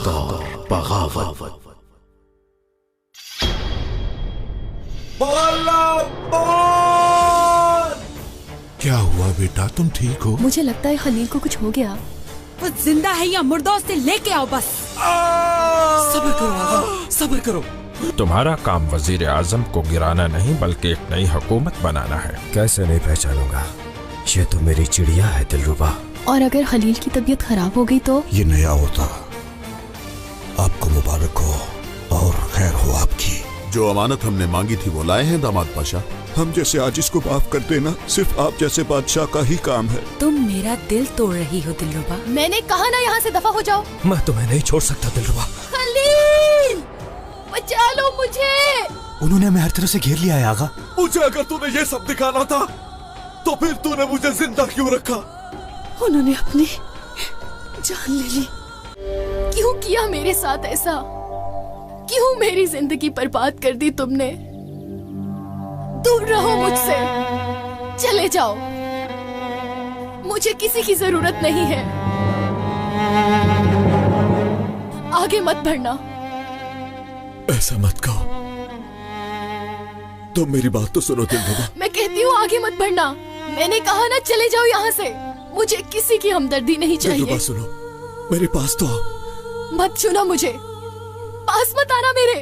कहात और बगावत। क्या हुआ बेटा, तुम ठीक हो? मुझे लगता है खलील को कुछ हो गया। वो जिंदा है या मुर्दा, उसे लेके आओ बस। सब्र करो आगा, सब्र करो। तुम्हारा काम वजीर आजम को गिराना नहीं बल्कि एक नई हुकूमत बनाना है। कैसे नहीं पहचानूंगा, ये तो मेरी चिड़िया है दिलरुबा। और अगर खलील की तबीयत खराब हो गई तो? ये नया होता। आपको मुबारक हो और खैर हो आपकी। जो अमानत हमने मांगी थी वो लाए हैं दामाद पाशा। हम जैसे आजिज को माफ कर देना सिर्फ आप जैसे बादशाह का ही काम है। तुम मेरा दिल तोड़ रही हो दिलरुबा। मैंने कहा ना यहाँ से दफा हो जाओ। मैं तुम्हें नहीं छोड़ सकता दिलरुबा। खलील, बचा लो मुझे। उन्होंने हमें हर तरह से घेर लिया है आगा। मुझे अगर तूने ये सब दिखाना था तो फिर तूने मुझे जिंदा क्यों रखा? उन्होंने अपनी जान ले ली। क्यों किया मेरे साथ ऐसा? क्यों मेरी जिंदगी बर्बाद कर दी तुमने? दूर रहो मुझसे, चले जाओ, मुझे किसी की जरूरत नहीं है। आगे मत बढ़ना। ऐसा मत कहो, तुम मेरी बात तो सुनो दिलरुबा। मैं कहती हूँ आगे मत बढ़ना। मैंने कहा ना चले जाओ यहाँ से। मुझे किसी की हमदर्दी नहीं चाहिए। दिलरुबा सुनो, मेरे पास तो आओ। मत छूना मुझे, पास मत आना मेरे।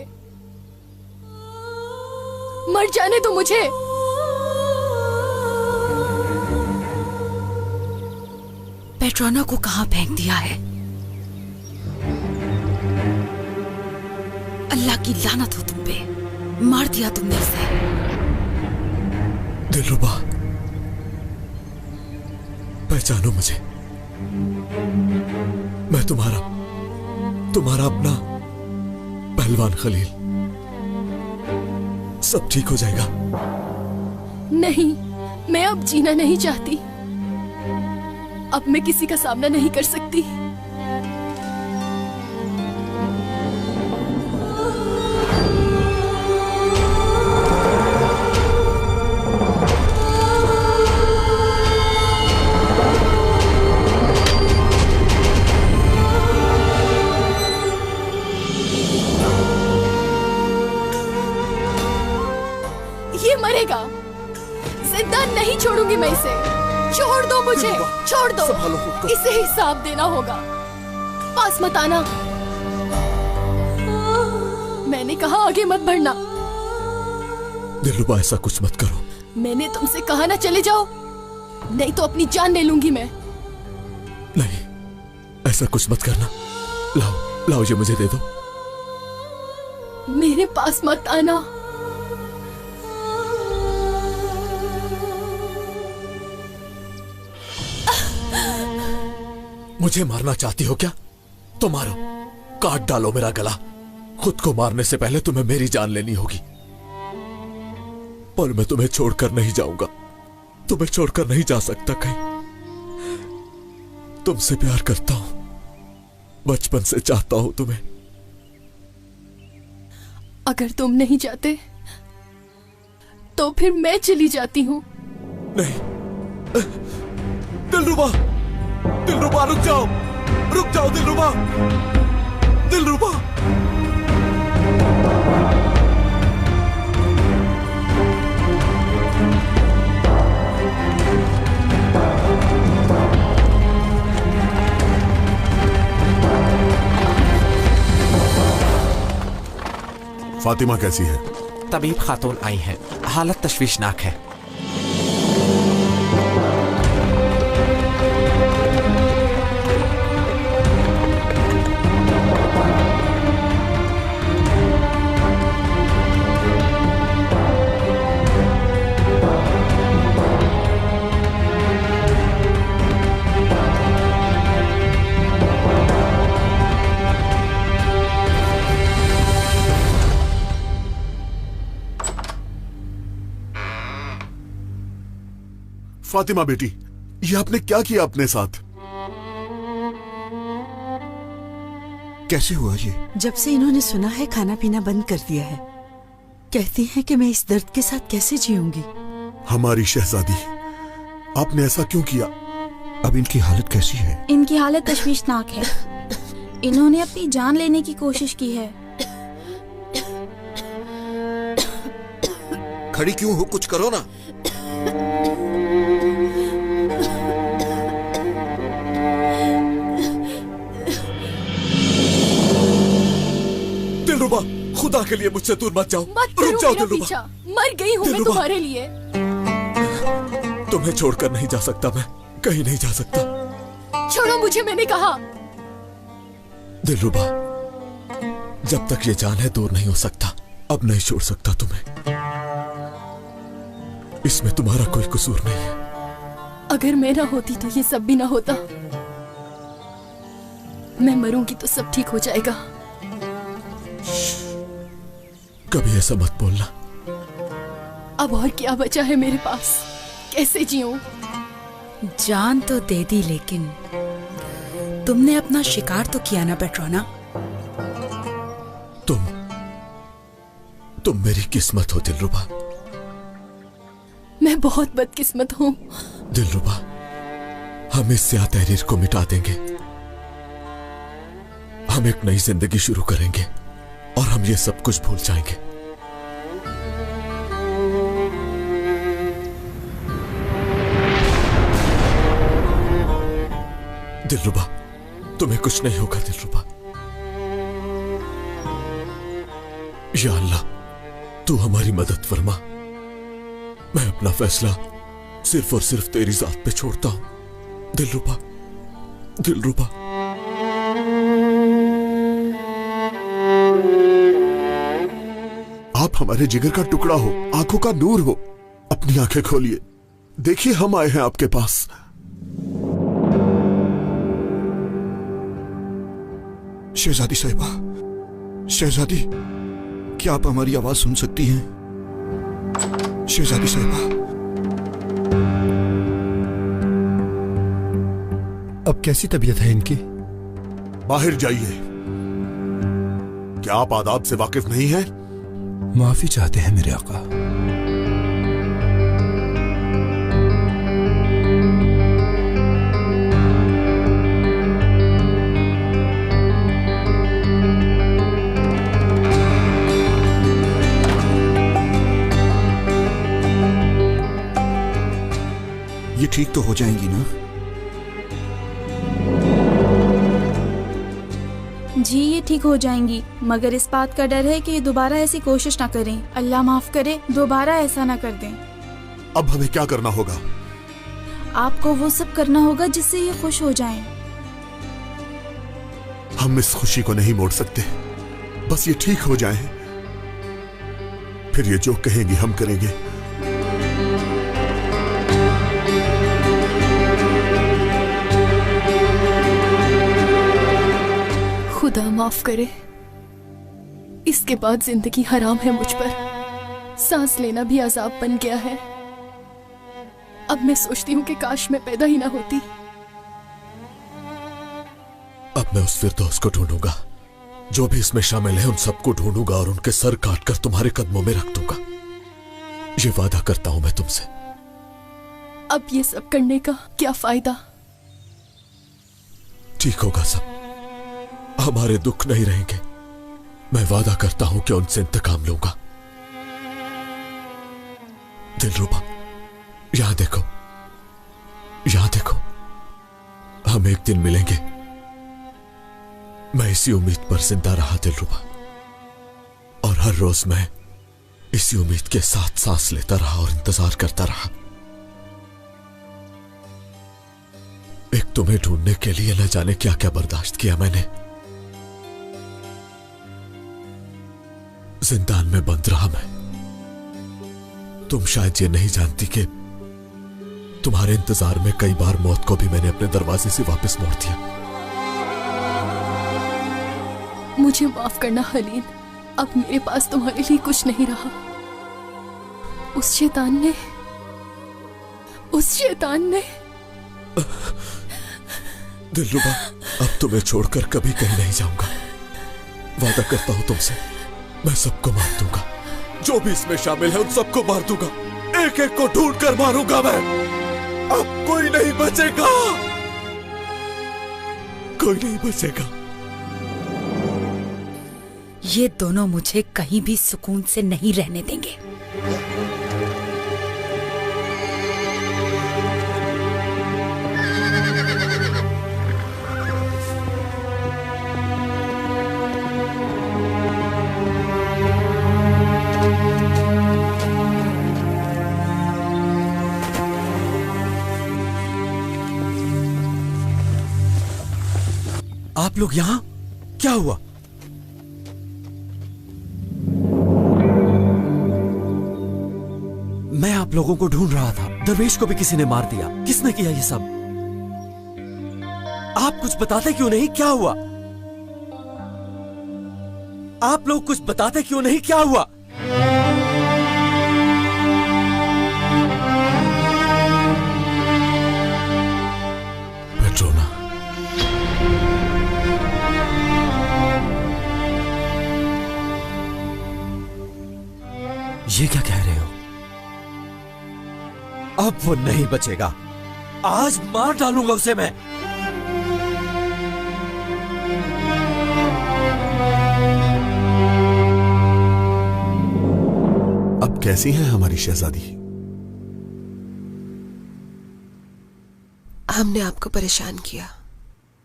मर जाने दो मुझे। पेट्रोना को कहाँ फेंक दिया है? अल्लाह की लानत हो तुम पे, मार दिया तुमने उसे। दिलरुबा, पहचानो मुझे। मैं तुम्हारा अपना पहलवान खलील। सब ठीक हो जाएगा। नहीं, मैं अब जीना नहीं चाहती। अब मैं किसी का सामना नहीं कर सकती। ये मरेगा, जिंदा नहीं छोड़ूंगी मैं इसे। छोड़ दो मुझे, छोड़ दो। इसे हिसाब देना होगा। पास मत आना। मैंने कहा आगे मत बढ़ना। दिलरुबा, ऐसा कुछ मत करो। मैंने तुमसे कहा ना चले जाओ, नहीं तो अपनी जान ले लूंगी मैं। नहीं, ऐसा कुछ मत करना। लाओ ये मुझे दे दो। मेरे पास मत आना। मुझे मारना चाहती हो क्या? तो मारो, काट डालो मेरा गला। खुद को मारने से पहले तुम्हें मेरी जान लेनी होगी। पर मैं तुम्हें छोड़कर नहीं जाऊंगा। तुम्हें छोड़कर नहीं जा सकता कहीं। तुमसे प्यार करता हूं, बचपन से चाहता हूं तुम्हें। अगर तुम नहीं जाते तो फिर मैं चली जाती हूँ। नहीं, दिलरुबा, दिलरुबा रुक जाओ, रुक जाओ दिलरुबा, दिलरुबा। फातिमा कैसी है? तबीब खातून आई हैं, हालत तशवीशनाक है। फातिमा बेटी, ये आपने क्या किया अपने साथ? कैसे हुआ ये? जब से इन्होंने सुना है खाना पीना बंद कर दिया है। कहती हैं कि मैं इस दर्द के साथ कैसे जीऊंगी। हमारी शहजादी, आपने ऐसा क्यों किया? अब इनकी हालत कैसी है? इनकी हालत तशवीशनाक है। इन्होंने अपनी जान लेने की कोशिश की है। खड़ी क्यों हो, कुछ करो ना। दिलरुबा, खुदा के लिए मुझसे दूर मत जाओ। मत रुक जाओ मेरा दिलरुबा। पीछा। मर गई हूँ मैं तुम्हारे लिए। तुम्हें छोड़कर नहीं जा सकता मैं, कहीं नहीं जा सकता। छोड़ो मुझे, मैंने कहा। दिलरुबा, जब तक ये जान है दूर नहीं हो सकता। अब नहीं छोड़ सकता तुम्हें। इसमें तुम्हारा कोई कसूर नहीं है। अगर मैं ना होती तो ये सब भी ना होता। मैं मरूंगी तो सब ठीक हो जाएगा। कभी ऐसा मत बोलना। अब और क्या बचा है मेरे पास? कैसे जीऊं? जान तो दे दी, लेकिन तुमने अपना शिकार तो किया ना पेट्रोना। तुम मेरी किस्मत हो दिलरुबा। मैं बहुत बदकिस्मत हूँ। दिलरुबा, हम इस स्याह तहरीर को मिटा देंगे। हम एक नई जिंदगी शुरू करेंगे और हम ये सब कुछ भूल जाएंगे। दिलरुबा, तुम्हें कुछ नहीं होगा दिलरुबा। या अल्लाह, तू हमारी मदद फरमा। मैं अपना फैसला सिर्फ और सिर्फ तेरी जात पे छोड़ता हूं दिलरुबा। दिलरुबा, आप हमारे जिगर का टुकड़ा हो, आंखों का नूर हो। अपनी आंखें खोलिए, देखिए हम आए हैं आपके पास। शहजादी साहिबा, शहजादी, क्या आप हमारी आवाज सुन सकती हैं? शहजादी साहिबा, अब कैसी तबीयत है इनकी? बाहर जाइए। क्या आप आदाब से वाकिफ नहीं हैं? माफी चाहते हैं मेरे आका। ये ठीक तो हो जाएंगी ना? जी ये ठीक हो जाएंगी, मगर इस बात का डर है कि ये दोबारा ऐसी कोशिश ना करें। अल्लाह माफ करे, दोबारा ऐसा ना कर दें। अब हमें क्या करना होगा? आपको वो सब करना होगा जिससे ये खुश हो जाएं। हम इस खुशी को नहीं मोड़ सकते, बस ये ठीक हो जाएं। फिर ये जो कहेंगे हम करेंगे। खुदा माफ करे, इसके बाद जिंदगी हराम है मुझ पर। सांस लेना भी अजाब बन गया है। अब मैं सोचती हूँ कि काश मैं पैदा ही ना होती। अब मैं उस फिरदौस को ढूंढूंगा, जो भी इसमें शामिल है उन सबको ढूंढूंगा और उनके सर काटकर तुम्हारे कदमों में रख दूंगा। ये वादा करता हूं मैं तुमसे। अब ये सब करने का क्या फायदा? ठीक होगा सब, हमारे दुख नहीं रहेंगे। मैं वादा करता हूं कि उनसे इंतकाम लूंगा। दिलरुबा, यहां देखो, यहां देखो। हम एक दिन मिलेंगे। मैं इसी उम्मीद पर जिंदा रहा दिलरुबा, और हर रोज मैं इसी उम्मीद के साथ सांस लेता रहा और इंतजार करता रहा। एक तुम्हें ढूंढने के लिए न जाने क्या क्या बर्दाश्त किया मैंने। जिंदान में बंद रहा मैं। तुम शायद ये नहीं जानती कि तुम्हारे इंतजार में कई बार मौत को भी मैंने अपने दरवाजे से वापस मोड़ दिया। मुझे माफ करना हलीन, अब मेरे पास तुम्हारे लिए कुछ नहीं रहा। उस शैतान ने दिलरुबा, अब तुम्हें छोड़कर कभी कहीं नहीं जाऊंगा। वादा करता हूं तुमसे, मैं सबको मार दूंगा। जो भी इसमें शामिल है उन सबको मार दूंगा। एक एक को ढूंढ कर मारूंगा मैं। अब कोई नहीं बचेगा, कोई नहीं बचेगा। ये दोनों मुझे कहीं भी सुकून से नहीं रहने देंगे। आप लोग यहाँ? क्या हुआ? मैं आप लोगों को ढूंढ रहा था। दरवेश को भी किसी ने मार दिया। किसने किया ये सब? आप कुछ बताते क्यों नहीं? क्या हुआ? आप लोग कुछ बताते क्यों नहीं? क्या हुआ? पेट्रोना, ये क्या कह रहे हो? अब वो नहीं बचेगा। आज मार डालूंगा उसे मैं। अब कैसी है हमारी शहजादी? हमने आपको परेशान किया।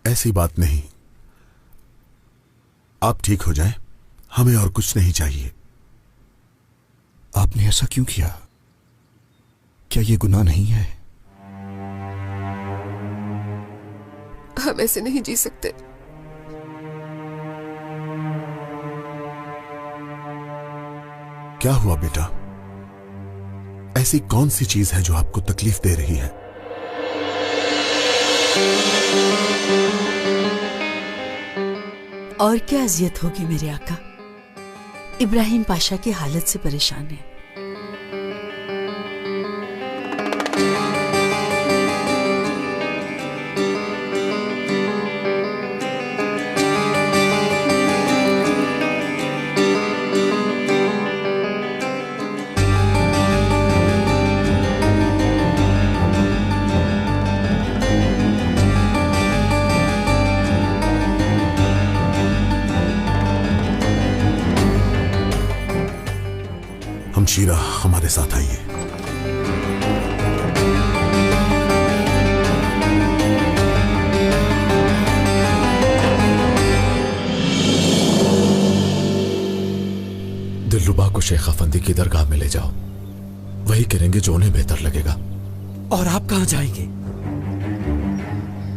ऐसी बात नहीं, आप ठीक हो जाएं, हमें और कुछ नहीं चाहिए। आपने ऐसा क्यों किया? क्या ये गुनाह नहीं है? हम ऐसे नहीं जी सकते। क्या हुआ बेटा? ऐसी कौन सी चीज है जो आपको तकलीफ दे रही है? और क्या अजियत होगी मेरे आका? इब्राहिम पाशा की हालत से परेशान है। हमशीरा, हमारे साथ आइए। दिलरुबा को शेख अफंदी की दरगाह में ले जाओ। वही करेंगे जो उन्हें बेहतर लगेगा। और आप कहां जाएंगे?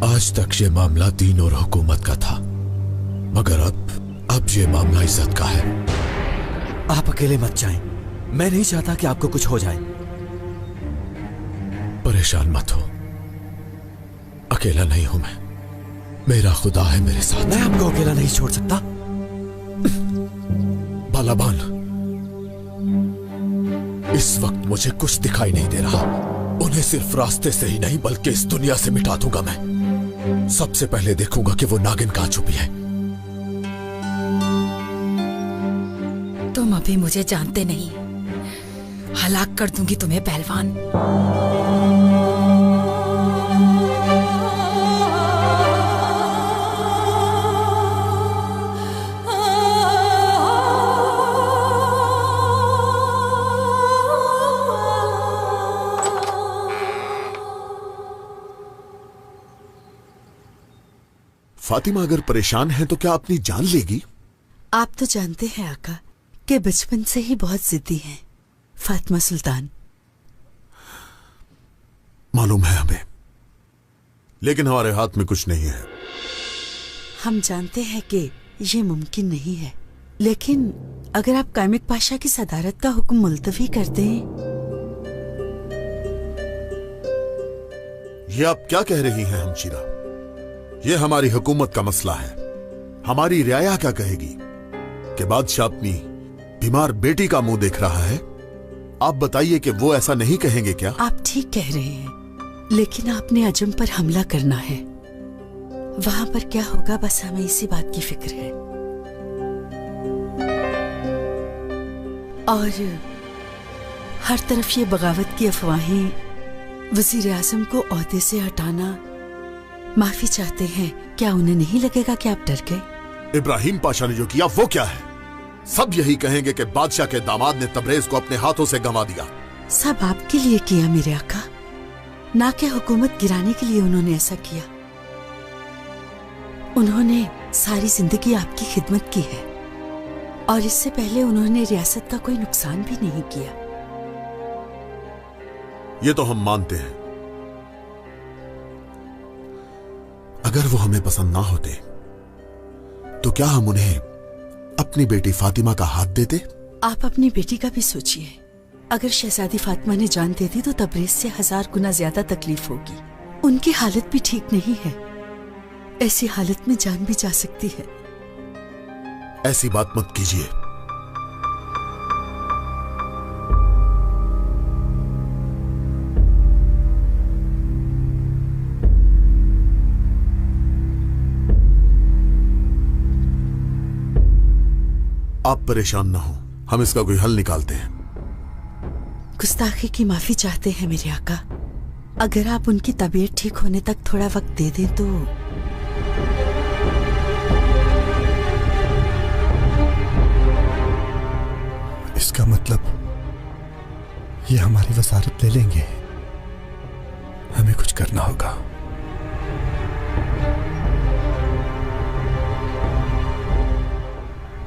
आज तक ये मामला दीन और हुकूमत का था, मगर अब ये मामला इज्जत का है। आप अकेले मत जाएं। मैं नहीं चाहता कि आपको कुछ हो जाए। परेशान मत हो, अकेला नहीं हूं मैं। मेरा खुदा है मेरे साथ। मैं आपको अकेला नहीं छोड़ सकता। बालाबान, इस वक्त मुझे कुछ दिखाई नहीं दे रहा। उन्हें सिर्फ रास्ते से ही नहीं बल्कि इस दुनिया से मिटा दूंगा मैं। सबसे पहले देखूंगा कि वो नागिन कहां छुपी है। तुम अभी मुझे जानते नहीं, हलाक कर दूंगी तुम्हें पहलवान। फातिमा अगर परेशान है तो क्या अपनी जान लेगी? आप तो जानते हैं आका कि बचपन से ही बहुत जिद्दी हैं फातिमा सुल्तान। मालूम है हमें, लेकिन हमारे हाथ में कुछ नहीं है। हम जानते हैं कि ये मुमकिन नहीं है, लेकिन अगर आप कामिक पाशा की सदारत का हुक्म मुलतवी कर दें। ये आप क्या कह रही हैं हमशीरा? ये हमारी हुकूमत का मसला है। हमारी रियाया क्या कहेगी कि बादशाह अपनी बीमार बेटी का मुंह देख रहा है? आप बताइए कि वो ऐसा नहीं कहेंगे क्या? आप ठीक कह रहे हैं, लेकिन आपने अजम पर हमला करना है। वहां पर क्या होगा, बस हमें इसी बात की फिक्र है। और हर तरफ ये बगावत की अफवाहें, वजीर आजम को ओहदे से हटाना, माफी चाहते हैं। क्या उन्हें नहीं लगेगा कि आप डर गए? इब्राहिम पाशा ने जो किया वो क्या है? सब यही कहेंगे कि बादशाह के दामाद ने तबरेज को अपने हाथों से गंवा दिया। सब आपके लिए किया मेरे आका, ना कि हुकूमत गिराने के लिए उन्होंने ऐसा किया। उन्होंने सारी जिंदगी आपकी खिदमत की है और इससे पहले उन्होंने रियासत का कोई नुकसान भी नहीं किया। ये तो हम मानते हैं। अगर वो हमें पसंद ना होते तो क्या हम उन्हें अपनी बेटी फातिमा का हाथ देते? आप अपनी बेटी का भी सोचिए। अगर शहजादी फातिमा ने जान दे दी तो तबरेज से 1000 गुना ज्यादा तकलीफ होगी। उनकी हालत भी ठीक नहीं है, ऐसी हालत में जान भी जा सकती है। ऐसी बात मत कीजिए। आप परेशान ना हो, हम इसका कोई हल निकालते हैं। गुस्ताखी की माफी चाहते हैं मेरे आका। अगर आप उनकी तबीयत ठीक होने तक थोड़ा वक्त दे दें तो। इसका मतलब ये हमारी वसारत ले लेंगे। हमें कुछ करना होगा।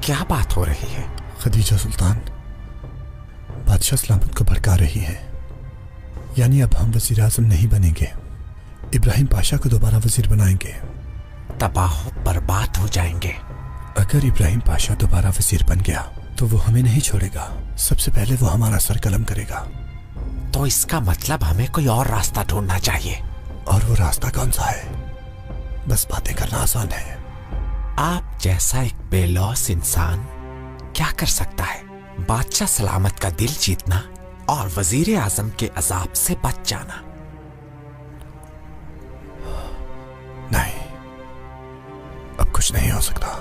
क्या बात हो रही है? खदीजा सुल्तान बादशाह सलामत को भड़का रही है। यानी अब हम वजीर आजम नहीं बनेंगे, इब्राहिम पाशा को दोबारा वजीर बनाएंगे। तबाह बर्बाद हो जाएंगे। अगर इब्राहिम पाशा दोबारा वजीर बन गया तो वो हमें नहीं छोड़ेगा। सबसे पहले वो हमारा सर कलम करेगा। तो इसका मतलब हमें कोई और रास्ता ढूंढना चाहिए। और वो रास्ता कौन सा है? बस बातें करना आसान है। आप जैसा एक बेलौस इंसान क्या कर सकता है? बादशाह सलामत का दिल जीतना और वजीर आजम के अजाब से बच जाना। नहीं, अब कुछ नहीं हो सकता।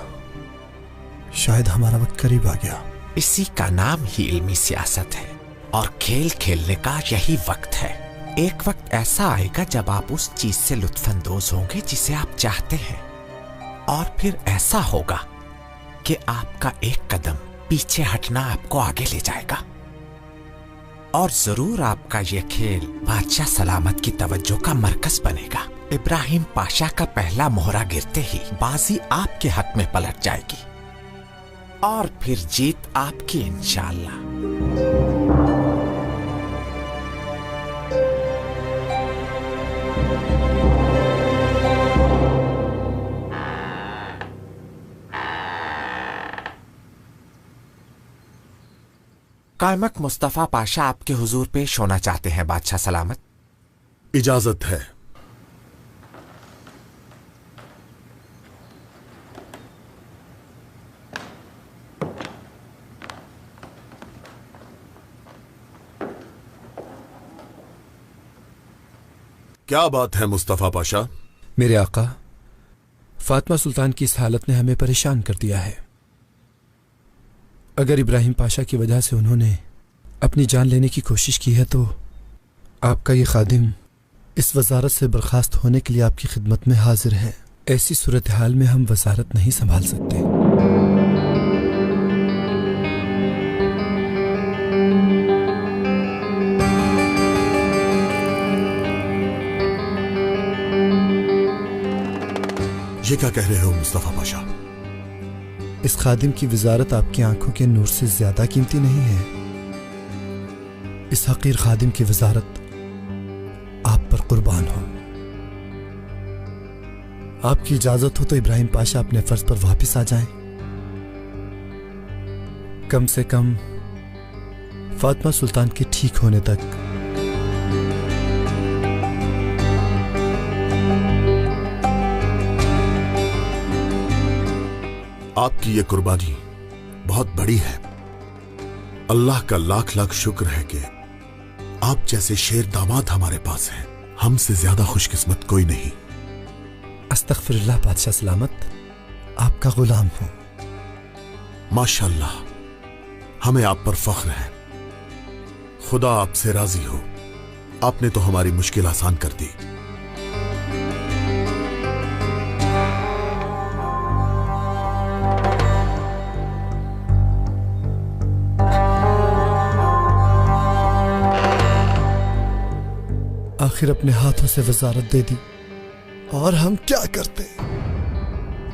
शायद हमारा वक्त करीब आ गया। इसी का नाम ही इल्मी सियासत है और खेल खेलने का यही वक्त है। एक वक्त ऐसा आएगा जब आप उस चीज से लुत्फानंदोज होंगे जिसे आप चाहते हैं, और फिर ऐसा होगा कि आपका एक कदम पीछे हटना आपको आगे ले जाएगा। और जरूर आपका यह खेल बादशाह सलामत की तवज्जो का मरकज बनेगा। इब्राहिम पाशा का पहला मोहरा गिरते ही बाजी आपके हक में पलट जाएगी और फिर जीत आपकी इंशाअल्लाह। कायमक मुस्तफा पाशा आपके हुजूर पेश होना चाहते हैं बादशाह सलामत। इजाजत है। क्या बात है मुस्तफा पाशा? मेरे आका, फातिमा सुल्तान की इस हालत ने हमें परेशान कर दिया है। अगर इब्राहिम पाशा की वजह से उन्होंने अपनी जान लेने की कोशिश की है तो आपका ये खादिम इस वजारत से बर्खास्त होने के लिए आपकी खिदमत में हाजिर है। ऐसी सूरत हाल में हम वजारत नहीं संभाल सकते। ये क्या कह रहे हो मुस्तफा पाशा? इस खादिम की वजारत आपकी आंखों के नूर से ज्यादा कीमती नहीं है। इस हकीर खादिम की वजारत आप पर कुर्बान हो। आपकी इजाजत हो तो इब्राहिम पाशा अपने फर्ज पर वापस आ जाएं। कम से कम फातिमा सुल्तान के ठीक होने तक। आपकी ये कुर्बानी बहुत बड़ी है। अल्लाह का लाख लाख शुक्र है कि आप जैसे शेर दामाद हमारे पास हैं। हमसे ज्यादा खुशकिस्मत कोई नहीं। अस्तगफिरुल्लाह बादशाह सलामत, आपका गुलाम हूं। माशाअल्लाह, हमें आप पर फख्र है। खुदा आपसे राजी हो। आपने तो हमारी मुश्किल आसान कर दी। आखिर अपने हाथों से वजारत दे दी, और हम क्या करते?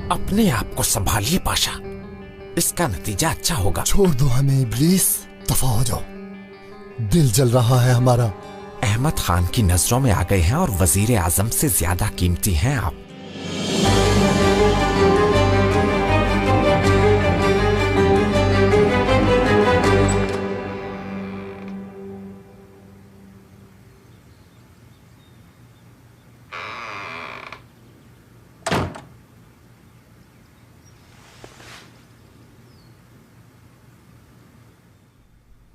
अपने आप को संभालिए पाशा, इसका नतीजा अच्छा होगा। छोड़ दो हमें इब्लीस, दफा हो जाओ, दिल जल रहा है हमारा। अहमद खान की नजरों में आ गए हैं और वजीर आजम से ज्यादा कीमती हैं आप।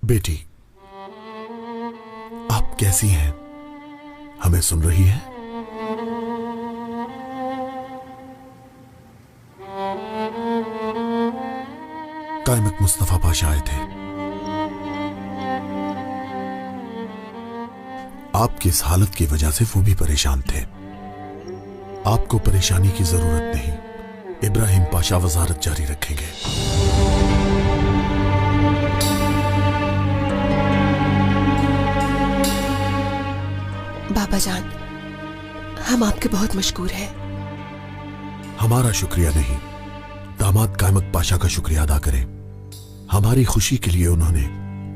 बेटी, आप कैसी हैं? हमें सुन रही हैं? कायमक मुस्तफा पाशा आए थे। आपकी इस हालत की वजह से वो भी परेशान थे। आपको परेशानी की जरूरत नहीं, इब्राहिम पाशा वजारत जारी रखेंगे। बाबा जान, हम आपके बहुत मशकूर हैं। हमारा शुक्रिया नहीं, दामाद कायमक पाशा का शुक्रिया अदा करें। हमारी खुशी के लिए उन्होंने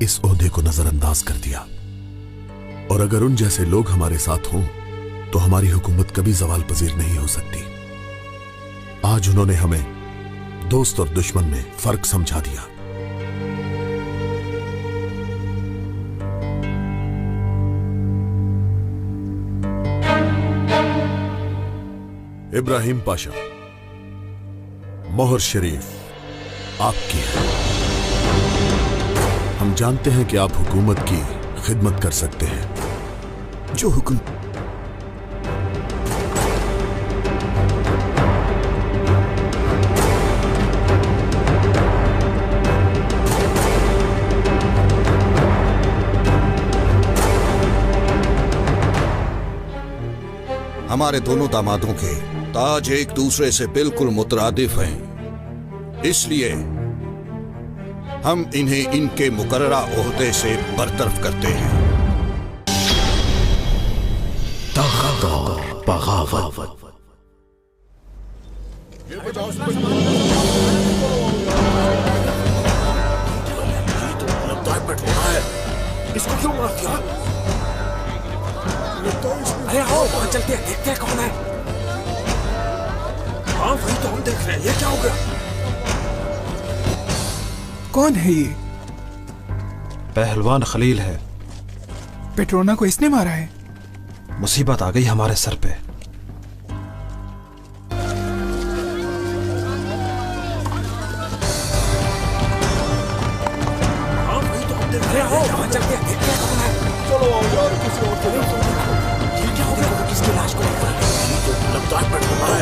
इस ओहदे को नजरअंदाज कर दिया, और अगर उन जैसे लोग हमारे साथ हों तो हमारी हुकूमत कभी ज़वाल पजीर नहीं हो सकती। आज उन्होंने हमें दोस्त और दुश्मन में फर्क समझा दिया। इब्राहिम पाशा, मोहर शरीफ आपकी है। हम जानते हैं कि आप हुकूमत की खिदमत कर सकते हैं। जो हुक्म हमारे दोनों दामादों के ताज एक दूसरे से बिल्कुल मुतरादिफ हैं, इसलिए हम इन्हें इनके मुकर्ररा ओहदे से बरतरफ करते हैं। बगावत। इसको क्यों मार दिया? अरे आओ वहां चलते हैं, देखते हैं कौन है। हाँ वही तो हम देख रहे हैं। ये क्या हो गया? कौन है ये? पहलवान खलील है। पेट्रोना को इसने मारा है? मुसीबत आ गई हमारे सर पे। हाँ वही तो हम देख रहे हैं। वहां चलते हैं, देखते हैं कौन है। चलो आओ यार, किसी और को ये क्या हो गया? किसकी लाश को लगता है? लगता है पेट्रोना है।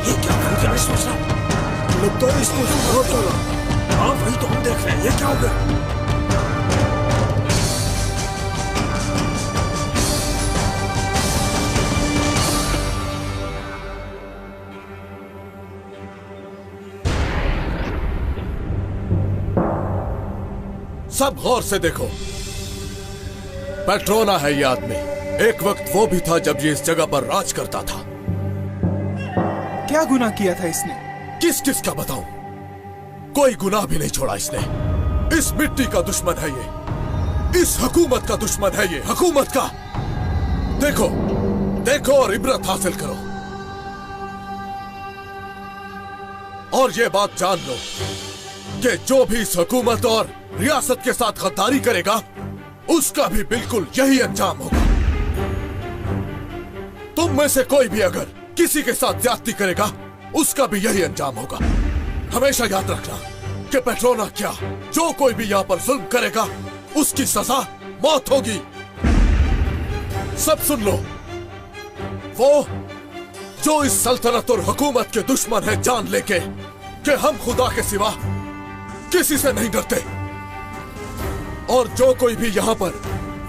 ये क्या कर क्या सोच रहा? लगता है इसको बहुत चला। हाँ वही तो हम देख रहे हैं। ये क्या हो गया? सब गौर से देखो, पेट्रोना है ये आदमी। एक वक्त वो भी था जब ये इस जगह पर राज करता था। क्या गुनाह किया था इसने? किस किस का बताऊं? कोई गुनाह भी नहीं छोड़ा इसने। इस मिट्टी का दुश्मन है ये, इस हुकूमत का दुश्मन है ये, हुकूमत का। देखो देखो और इबरत हासिल करो। और ये बात जान लो कि जो भी इस हुकूमत और रियासत के साथ गद्दारी करेगा उसका भी बिल्कुल यही अंजाम होगा। तुम में से कोई भी अगर किसी के साथ ज्यादती करेगा उसका भी यही अंजाम होगा। हमेशा याद रखना कि पेट्रोना क्या, जो कोई भी यहाँ पर जुल्म करेगा उसकी सजा मौत होगी। सब सुन लो, वो जो इस सल्तनत और हुकूमत के दुश्मन है, जान लेके कि हम खुदा के सिवा किसी से नहीं डरते। और जो कोई भी यहाँ पर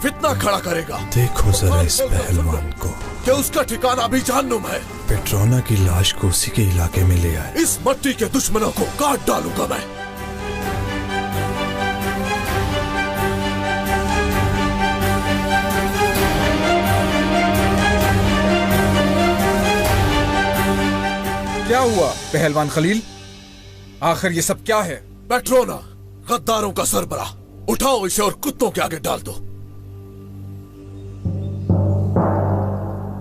फितना खड़ा करेगा, देखो जरा इस पहलवान को, कि उसका ठिकाना भी जहन्नुम है। पेट्रोना की लाश को उसी के इलाके में ले आए। इस मट्टी के दुश्मनों को काट डालूंगा मैं। क्या हुआ पहलवान खलील? आखिर ये सब क्या है? पेट्रोना, गद्दारों का सरबराह, उठाओ इसे और कुत्तों के आगे डाल दो।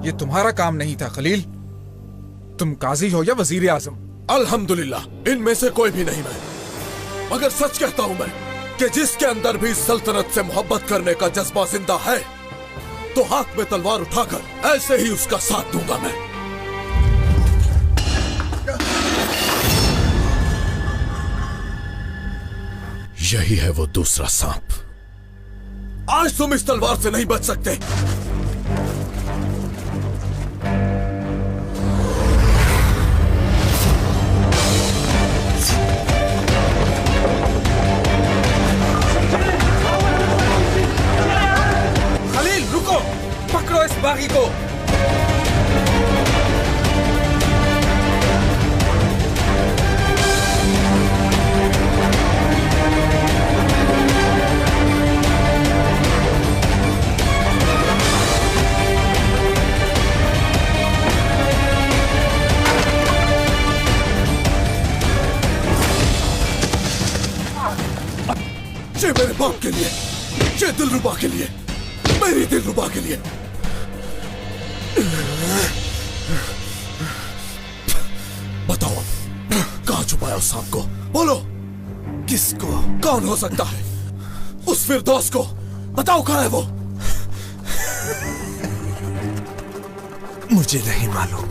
ये तुम्हारा काम नहीं था खलील। तुम काजी हो या वजीर आजम? अल्हम्दुलिल्लाह, इनमें से कोई भी नहीं मैं। मगर सच कहता हूं मैं कि जिसके अंदर भी सल्तनत से मोहब्बत करने का जज्बा जिंदा है, तो हाथ में तलवार उठाकर ऐसे ही उसका साथ दूंगा मैं। यही है वो दूसरा सांप। आज तुम इस तलवार से नहीं बच सकते। खलील रुको, पकड़ो इस बागी को। ये मेरे बाप के लिए, ये दिलरुबा के लिए, मेरी दिलरुबा के लिए। बताओ कहां छुपाया उस सांप को? बोलो किसको? कौन हो सकता है? उस फिरदौस को बताओ, कहां है वो? मुझे नहीं मालूम।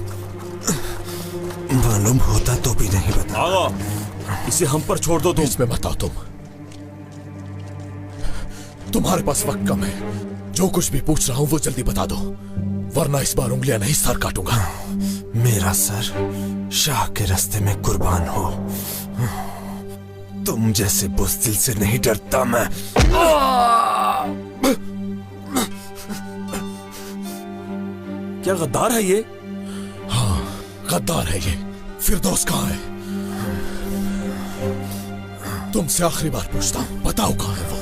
मालूम होता तो भी नहीं बता। आगा, इसे हम पर छोड़ दो। इसमें बताओ तुम्हारे पास वक्त कम है। जो कुछ भी पूछ रहा हूं वो जल्दी बता दो, वरना इस बार उंगलियां नहीं सर काटूंगा। मेरा सर शाह के रास्ते में कुर्बान हो। तुम जैसे बुज़दिल से नहीं डरता मैं। क्या गद्दार है ये? हाँ, गद्दार है ये। फिरदौस कहाँ है? तुमसे आखिरी बार पूछता हूं, बताओ कहाँ है वो?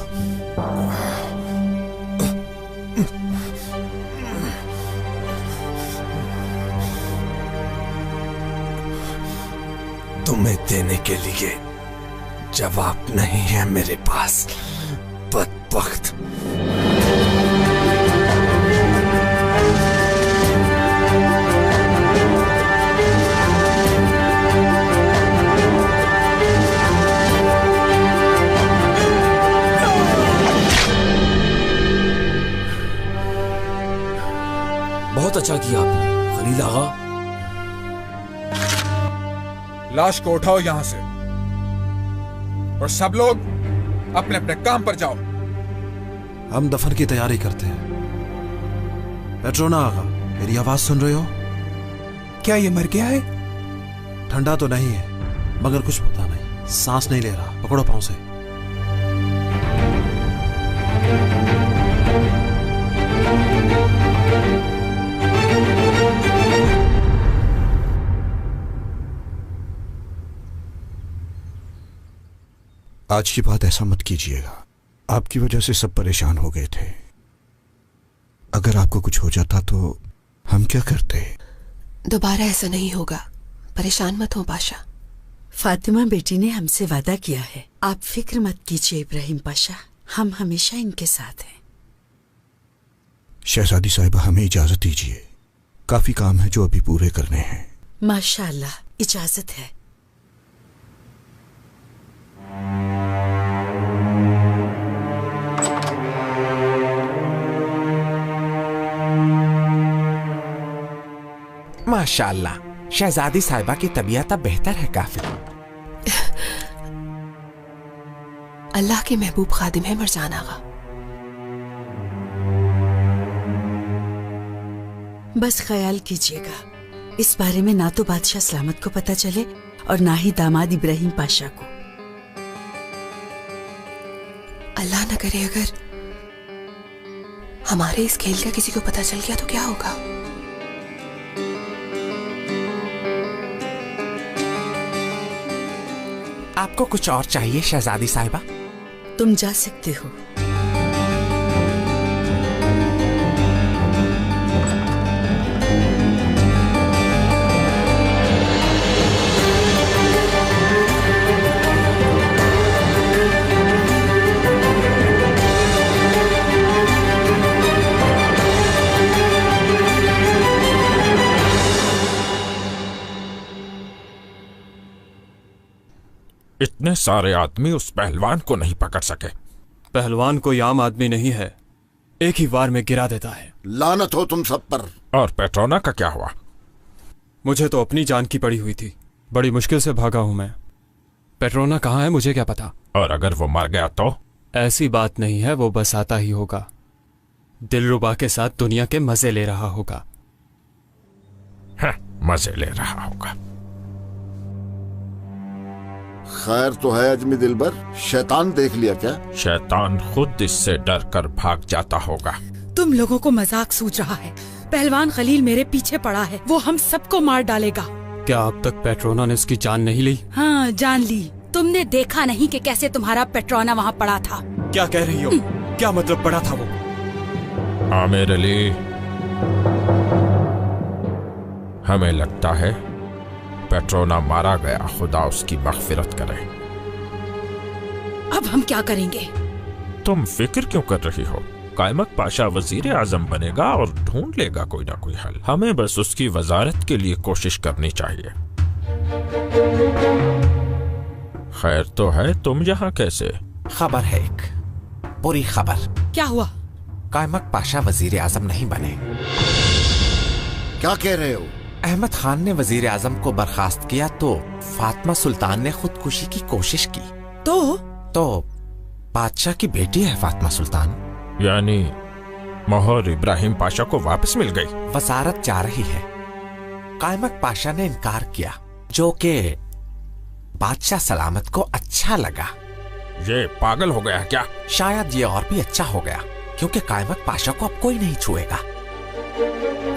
तुम्हें देने के लिए जवाब नहीं है मेरे पास, बदबख्त। बहुत अच्छा किया आपने खलील आगा। लाश को उठाओ यहां से और सब लोग अपने अपने काम पर जाओ। हम दफन की तैयारी करते हैं। पेट्रोना आगा, मेरी आवाज सुन रहे हो? क्या ये मर गया है? ठंडा तो नहीं है, मगर कुछ पता नहीं, सांस नहीं ले रहा। पकड़ो पांव से। आज की बात ऐसा मत कीजिएगा। आपकी वजह से सब परेशान हो गए थे। अगर आपको कुछ हो जाता तो हम क्या करते? दोबारा ऐसा नहीं होगा, परेशान मत हो पाशा। फातिमा बेटी ने हमसे वादा किया है, आप फिक्र मत कीजिए इब्राहिम पाशा, हम हमेशा इनके साथ हैं। शहजादी साहिबा, हमें इजाजत दीजिए, काफी काम है जो अभी पूरे करने हैं। माशाअल्लाह, इजाजत है। माशाअल्लाह, शहजादी साहिबा की तबीयत अब बेहतर है काफी। अल्लाह के महबूब खादिम है मरजान आगा। बस ख्याल कीजिएगा, इस बारे में ना तो बादशाह सलामत को पता चले और ना ही दामाद इब्राहिम पाशा को। अल्लाह न करे अगर हमारे इस खेल का किसी को पता चल गया तो क्या होगा? आपको कुछ और चाहिए शहजादी साहिबा? तुम जा सकते हो। इतने सारे आदमी उस पहलवान को नहीं पकड़ सके। पहलवान कोई आम आदमी नहीं है, एक ही वार में गिरा देता है। लानत हो तुम सब पर। और पेट्रोना का क्या हुआ? मुझे तो अपनी जान की पड़ी हुई थी, बड़ी मुश्किल से भागा हूं मैं। पेट्रोना कहाँ है मुझे क्या पता। और अगर वो मर गया तो? ऐसी बात नहीं है, वो बस आता ही होगा, दिलरुबा के साथ दुनिया के मजे ले रहा होगा। हाँ, मजे ले रहा होगा। खैर तो है अजमी दिलबर, शैतान देख लिया क्या? शैतान खुद इससे डर कर भाग जाता होगा। तुम लोगों को मजाक सूझ रहा है। पहलवान खलील मेरे पीछे पड़ा है, वो हम सबको मार डालेगा। क्या अब तक पेट्रोना ने उसकी जान नहीं ली? हाँ, जान ली। तुमने देखा नहीं कि कैसे तुम्हारा पेट्रोना वहाँ पड़ा था? क्या कह रही हो? क्या मतलब पड़ा था वो? आमिर अली, हमें लगता है पेट्रोना मारा गया, खुदा उसकी मग़फ़िरत करे। अब हम क्या करेंगे? तुम फिक्र क्यों कर रही हो? कायमक पाशा वजीर आजम बनेगा और ढूंढ लेगा कोई ना कोई हल। हमें बस उसकी वजारत के लिए कोशिश करनी चाहिए। खैर तो है, तुम यहाँ कैसे? खबर है एक बुरी खबर। क्या हुआ? कायमक पाशा वजीर आजम नहीं बने। क्या कह रहे हो? अहमद खान ने वजीर आजम को बर्खास्त किया तो फातिमा सुल्तान ने खुदकुशी की कोशिश की। तो बादशाह की बेटी है फातिमा सुल्तान, यानी मोहर इब्राहिम पाशा को वापस मिल गई। वजारत जा रही है। कायमक पाशा ने इनकार किया, जो कि बादशाह सलामत को अच्छा लगा। ये पागल हो गया क्या? शायद ये और भी अच्छा हो गया, क्योंकि कायमक पाशा को अब कोई नहीं छुएगा।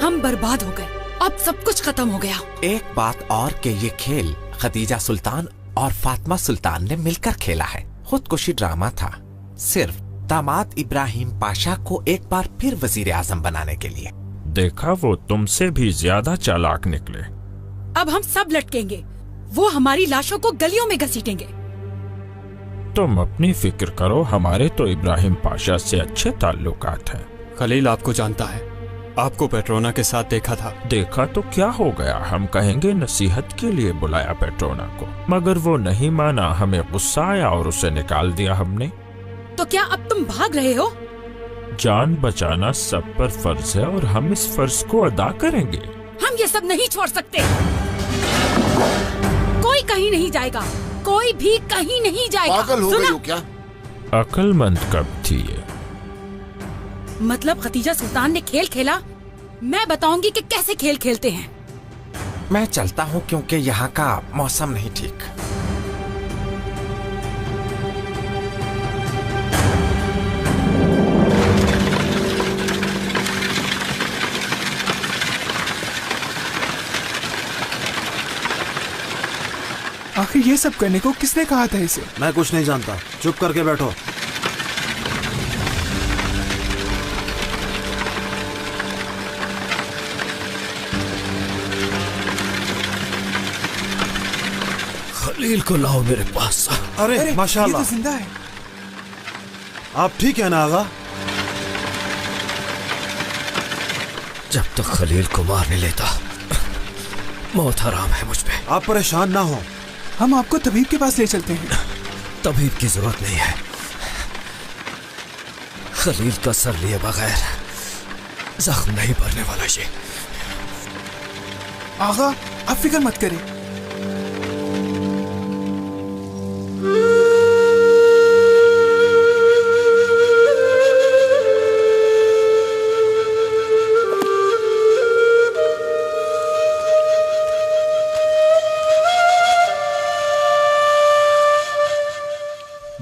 हम बर्बाद हो गए, अब सब कुछ खत्म हो गया। एक बात और कि ये खेल खदीजा सुल्तान और फातिमा सुल्तान ने मिलकर खेला है। खुदकुशी ड्रामा था, सिर्फ दामाद इब्राहिम पाशा को एक बार फिर वजीर आजम बनाने के लिए। देखा, वो तुमसे भी ज्यादा चालाक निकले। अब हम सब लटकेंगे, वो हमारी लाशों को गलियों में घसीटेंगे। तुम अपनी फिक्र करो, हमारे तो इब्राहिम पाशा से अच्छे ताल्लुकात हैं। खलील आपको जानता है, आपको पेट्रोना के साथ देखा था। देखा तो क्या हो गया, हम कहेंगे नसीहत के लिए बुलाया पेट्रोना को, मगर वो नहीं माना। हमें गुस्सा आया और उसे निकाल दिया हमने। तो क्या अब तुम भाग रहे हो? जान बचाना सब पर फर्ज है और हम इस फर्ज को अदा करेंगे। हम ये सब नहीं छोड़ सकते। कोई कहीं नहीं जाएगा, कोई भी कहीं नहीं जाएगा। पागल हो गई हो क्या? अक्लमंद कब थी ये? मतलब खदीजा सुल्तान ने खेल खेला, मैं बताऊंगी कि कैसे खेल खेलते हैं। मैं चलता हूँ क्योंकि यहाँ का मौसम नहीं ठीक। आखिर ये सब करने को किसने कहा था इसे? मैं कुछ नहीं जानता, चुप करके बैठो। खलील को लाओ मेरे पास। अरे माशाल्लाह, ये तो जिंदा है। आप ठीक है ना आगा? जब तक खलील को मार नहीं लेता, मौत हराम है मुझ पे। आप परेशान ना हो, हम आपको तबीब के पास ले चलते हैं। तबीब की जरूरत नहीं है, खलील का सर लिए बगैर जख्म नहीं भरने वाला ये। आगा, आप फिक्र मत करें।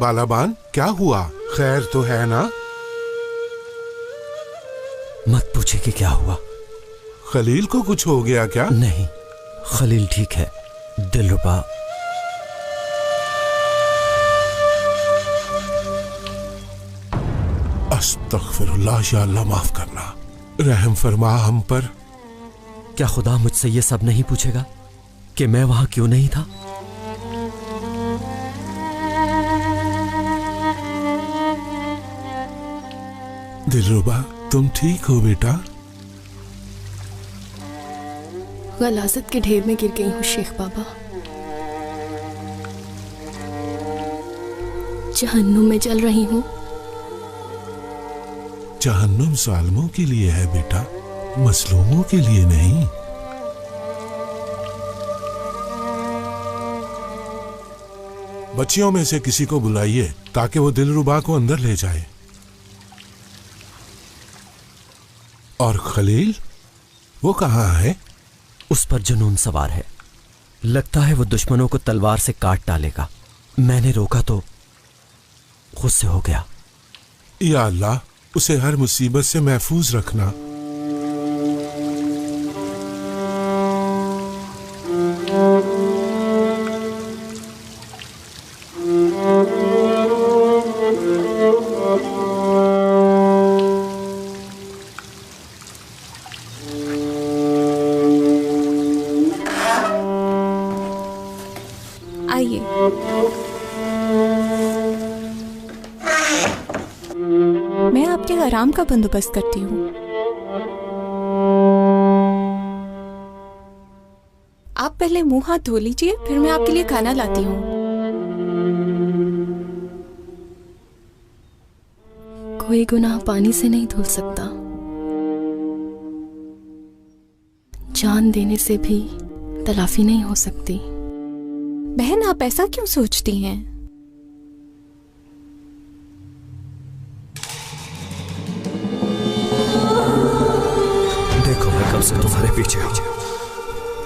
बालाबान, क्या हुआ? खैर तो है ना? मत पूछे कि क्या हुआ। खलील को कुछ हो गया क्या? नहीं, खलील ठीक है। दिलरुबा अस्तगफिरुल्लाह, या अल्लाह माफ करना, रहम फरमा हम पर। क्या खुदा मुझसे ये सब नहीं पूछेगा कि मैं वहां क्यों नहीं था? दिलरुबा, तुम ठीक हो बेटा? गलाजत के ढेर में गिर गई हूँ शेख बाबा। जहन्नुम में जल रही हूँ। जहन्नुम जालिमों के लिए है बेटा, मजलूमों के लिए नहीं। बच्चियों में से किसी को बुलाइए ताकि वो दिलरुबा को अंदर ले जाए। और खलील, वो कहाँ है? उस पर जुनून सवार है। लगता है वो दुश्मनों को तलवार से काट डालेगा। मैंने रोका तो गुस्से हो गया। या अल्लाह, उसे हर मुसीबत से महफूज रखना। आइए। मैं आपके आराम का बंदोबस्त करती हूँ। आप पहले मुंह हाथ धो लीजिए, फिर मैं आपके लिए खाना लाती हूँ। कोई गुनाह पानी से नहीं धुल सकता। जान देने से भी तलाफी नहीं हो सकती। बहन, आप ऐसा क्यों सोचती हैं? देखो, मैं कब से तुम्हारे पीछे हूं।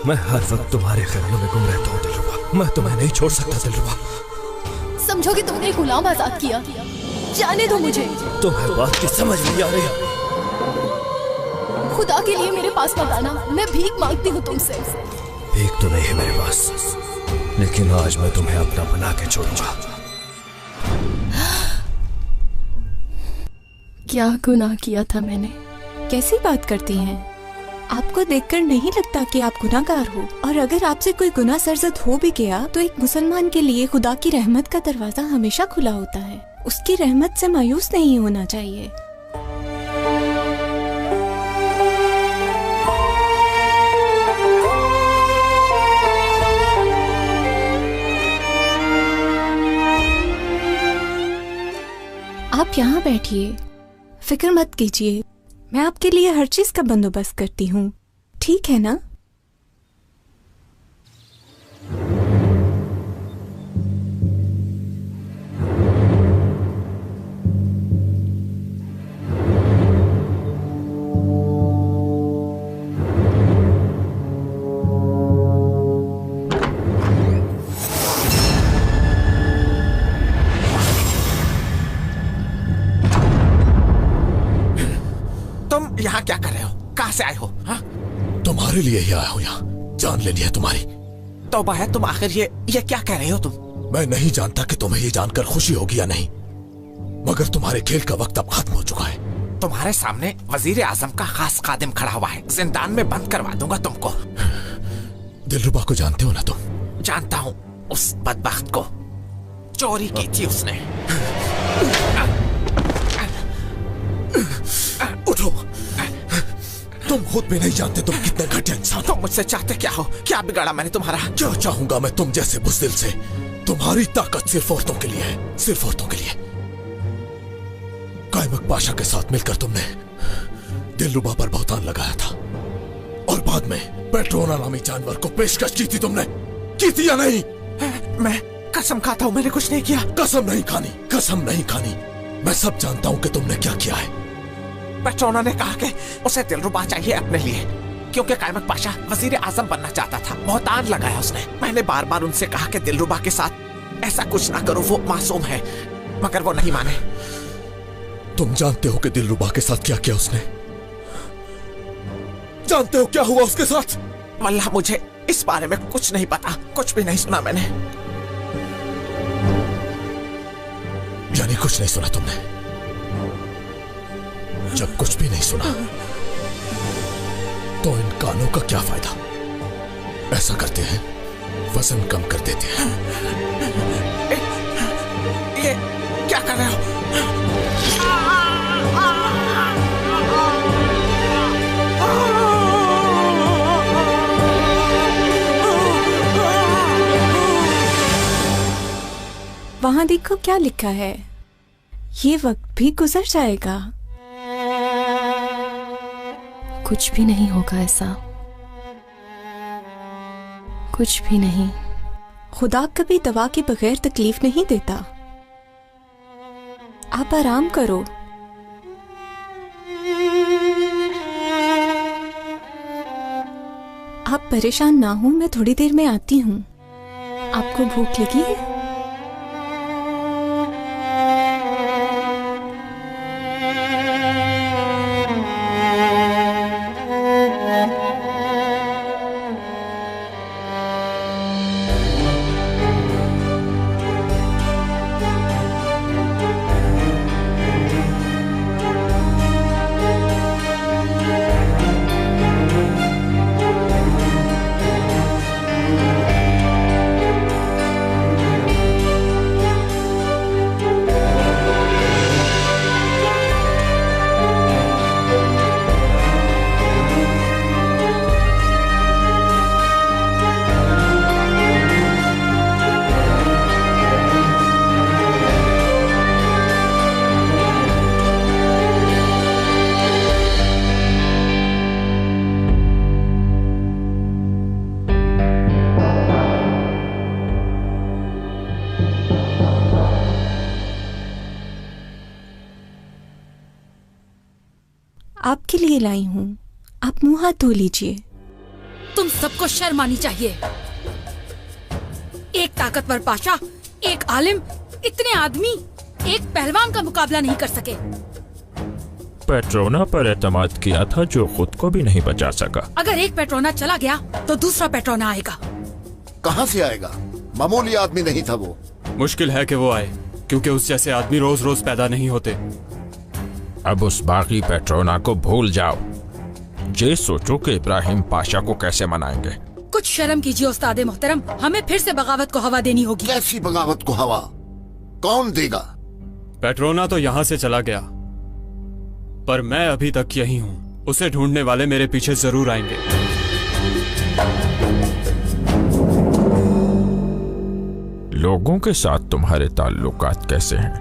मैं हर वक्त तुम्हारे ख्यालों में गुम रहता हूँ दिलरुबा। मैं तुम्हें नहीं छोड़ सकता दिलरुबा। समझो कि तुमने एक गुलाम आजाद किया। जाने दो मुझे। तुम्हें बात की समझ नहीं आ रही। खुदा के लिए मेरे पास मत आना। मैं भीख मांगती हूँ तुमसे। भीख तो नहीं है मेरे पास, लेकिन आज मैं तुम्हें अपना बना के छोड़ूंगा। क्या गुनाह किया था मैंने? कैसी बात करती हैं? आपको देखकर नहीं लगता कि आप गुनाहगार हो। और अगर आपसे कोई गुनाह सरजद हो भी गया तो एक मुसलमान के लिए खुदा की रहमत का दरवाजा हमेशा खुला होता है। उसकी रहमत से मायूस नहीं होना चाहिए। आप यहाँ बैठिए, फिक्र मत कीजिए। मैं आपके लिए हर चीज का बंदोबस्त करती हूँ, ठीक है ना? यहाँ क्या कर रहे हो? कहाँ से आए हो? हाँ? तुम्हारे लिए ही आया हूँ यहाँ। जान लेनी है तुम्हारी। तौबा है, तुम आखिर ये क्या कह रहे हो तुम? मैं नहीं जानता कि तुम्हें ये जानकर खुशी होगी या नहीं, मगर तुम्हारे खेल का वक्त अब खत्म हो चुका है। तुम्हारे सामने वजीर आजम का खास खादिम खड़ा हुआ है। जिंदान में बंद करवा दूंगा तुमको। दिलरुबा को जानते हो ना तुम? जानता हूँ। उस बदबख्त को चोरी की थी उसने। उठो। तुम खुद भी नहीं जानते तुम कितने घटिया इंसान हो। तुम मुझसे चाहते क्या हो? क्या बिगाड़ा मैंने तुम्हारा? क्या चाहूंगा मैं तुम जैसे बुज़दिल से? तुम्हारी ताकत सिर्फ औरतों के लिए है, सिर्फ औरतों के लिए। कायमक पाशा के साथ मिलकर तुमने दिलरुबा पर बहुतान लगाया था, और बाद में पेट्रोना नामी जानवर को पेशकश की थी तुमने। की थी या नहीं? मैं कसम खाता हूँ मैंने कुछ नहीं किया। कसम नहीं खानी, कसम नहीं खानी। मैं सब जानता हूँ कि तुमने क्या किया है। पेट्रोना ने कहा कि उसे दिलरुबा चाहिए अपने लिए, क्योंकि कायमक पाशा वजीर आजम बनना चाहता था। बहुतान लगाया उसने। मैंने बार बार उनसे कहा कि दिलरुबा के साथ ऐसा कुछ ना करो, वो मासूम है, मगर वो नहीं माने। तुम जानते हो कि दिलरुबा के साथ क्या किया उसने? जानते हो क्या हुआ उसके साथ? वल्लाह मुझे इस बारे में कुछ नहीं पता, कुछ भी नहीं सुना मैंने। यानी कुछ नहीं सुना तुमने? जब कुछ भी नहीं सुना तो इन कानों का क्या फायदा? ऐसा करते हैं, वजन कम कर देते हैं। ये क्या कर रहे हो? वहां देखो क्या लिखा है। ये वक्त भी गुजर जाएगा। कुछ भी नहीं होगा ऐसा, कुछ भी नहीं। खुदा कभी दवा के बगैर तकलीफ नहीं देता। आप आराम करो। आप परेशान ना हो, मैं थोड़ी देर में आती हूँ। आपको भूख लगी है? आपके लिए लाई हूँ, आप मुंह हाथ धो लीजिए। तुम सबको शर्म आनी चाहिए। एक ताकतवर पाशा, एक आलिम, इतने आदमी एक पहलवान का मुकाबला नहीं कर सके। पेट्रोना पर एतमाद किया था जो खुद को भी नहीं बचा सका। अगर एक पेट्रोना चला गया तो दूसरा पेट्रोना आएगा। कहाँ से आएगा? मामूली आदमी नहीं था वो। मुश्किल है कि वो आए, क्योंकि उस जैसे आदमी रोज रोज पैदा नहीं होते। अब उस बागी पेट्रोना को भूल जाओ। ये सोचो कि इब्राहिम पाशा को कैसे मनाएंगे। कुछ शर्म कीजिए उस्ताद मोहतरम, हमें फिर से बगावत को हवा देनी होगी। कैसी बगावत को हवा? कौन देगा? पेट्रोना तो यहाँ से चला गया, पर मैं अभी तक यही हूँ। उसे ढूंढने वाले मेरे पीछे जरूर आएंगे। लोगों के साथ तुम्हारे ताल्लुकात कैसे हैं?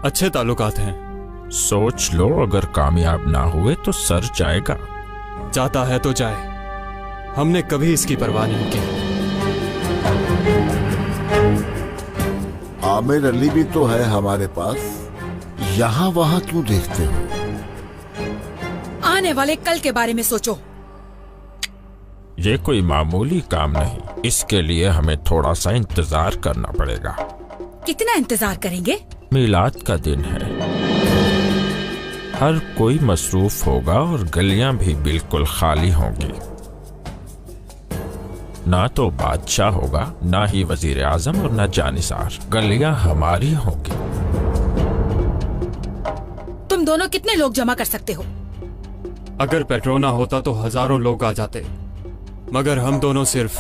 अच्छे ताल्लुकात हैं। सोच लो, अगर कामयाब ना हुए तो सर जाएगा। जाता है तो जाए, हमने कभी इसकी परवाह नहीं की। आमिर अली भी तो है हमारे पास, यहाँ वहाँ क्यों देखते हो? आने वाले कल के बारे में सोचो। ये कोई मामूली काम नहीं, इसके लिए हमें थोड़ा सा इंतजार करना पड़ेगा। कितना इंतजार करेंगे? मिलाद का दिन है, हर कोई मसरूफ होगा और गलियां भी बिल्कुल खाली होंगी। ना तो बादशाह होगा, ना ही वजीर आजम और ना जानिसार। गलियां हमारी होंगी। तुम दोनों कितने लोग जमा कर सकते हो? अगर पेट्रोना होता तो हजारों लोग आ जाते, मगर हम दोनों सिर्फ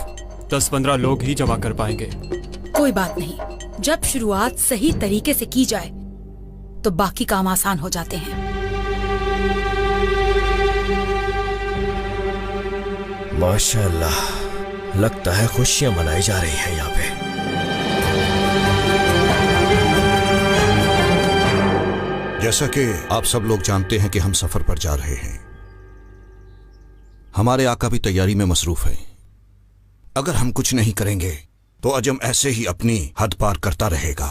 10-15 लोग ही जमा कर पाएंगे। कोई बात नहीं, जब शुरुआत सही तरीके से की जाए तो बाकी काम आसान हो जाते हैं। माशाअल्लाह, लगता है खुशियां मनाई जा रही हैं यहाँ पे। जैसा कि आप सब लोग जानते हैं कि हम सफर पर जा रहे हैं। हमारे आका भी तैयारी में मसरूफ है। अगर हम कुछ नहीं करेंगे तो अजम ऐसे ही अपनी हद पार करता रहेगा।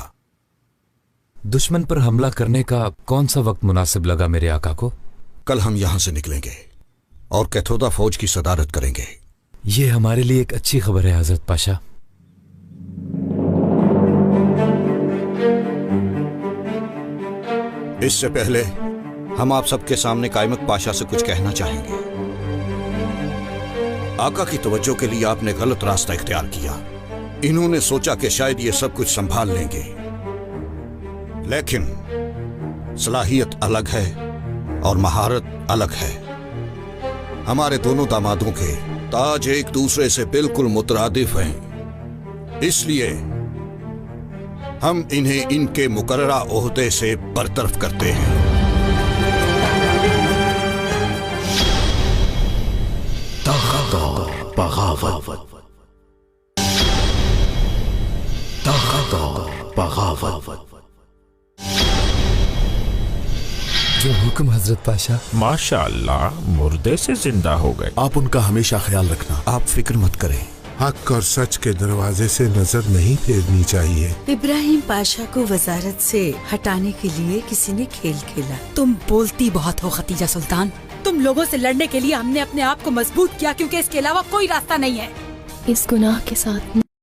दुश्मन पर हमला करने का कौन सा वक्त मुनासिब लगा मेरे आका को? कल हम यहां से निकलेंगे और कैथोदा फौज की सदारत करेंगे। ये हमारे लिए एक अच्छी खबर है हजरत पाशा। इससे पहले हम आप सबके सामने कायमक पाशा से कुछ कहना चाहेंगे। आका की तवज्जो के लिए आपने गलत रास्ता इख्तियार किया। इन्होंने सोचा कि शायद ये सब कुछ संभाल लेंगे, लेकिन सलाहियत अलग है और महारत अलग है। हमारे दोनों दामादों के ताज एक दूसरे से बिल्कुल मुतरादिफ हैं, इसलिए हम इन्हें इनके मुकर्ररा ओहदे से बरतरफ करते हैं। बगावत, बगावत। जो हुक्म हजरत पाशा। माशाअल्लाह, मुर्दे से जिंदा हो गए। आप उनका हमेशा ख्याल रखना। आप फिक्र मत करें। हक और सच के दरवाजे से नजर नहीं फेरनी चाहिए। इब्राहिम पाशा को वजारत से हटाने के लिए किसी ने खेल खेला। तुम बोलती बहुत हो खतीजा सुल्तान। तुम लोगों से लड़ने के लिए हमने अपने आप को मजबूत किया, क्योंकि इसके अलावा कोई रास्ता नहीं है। इस गुनाह के साथ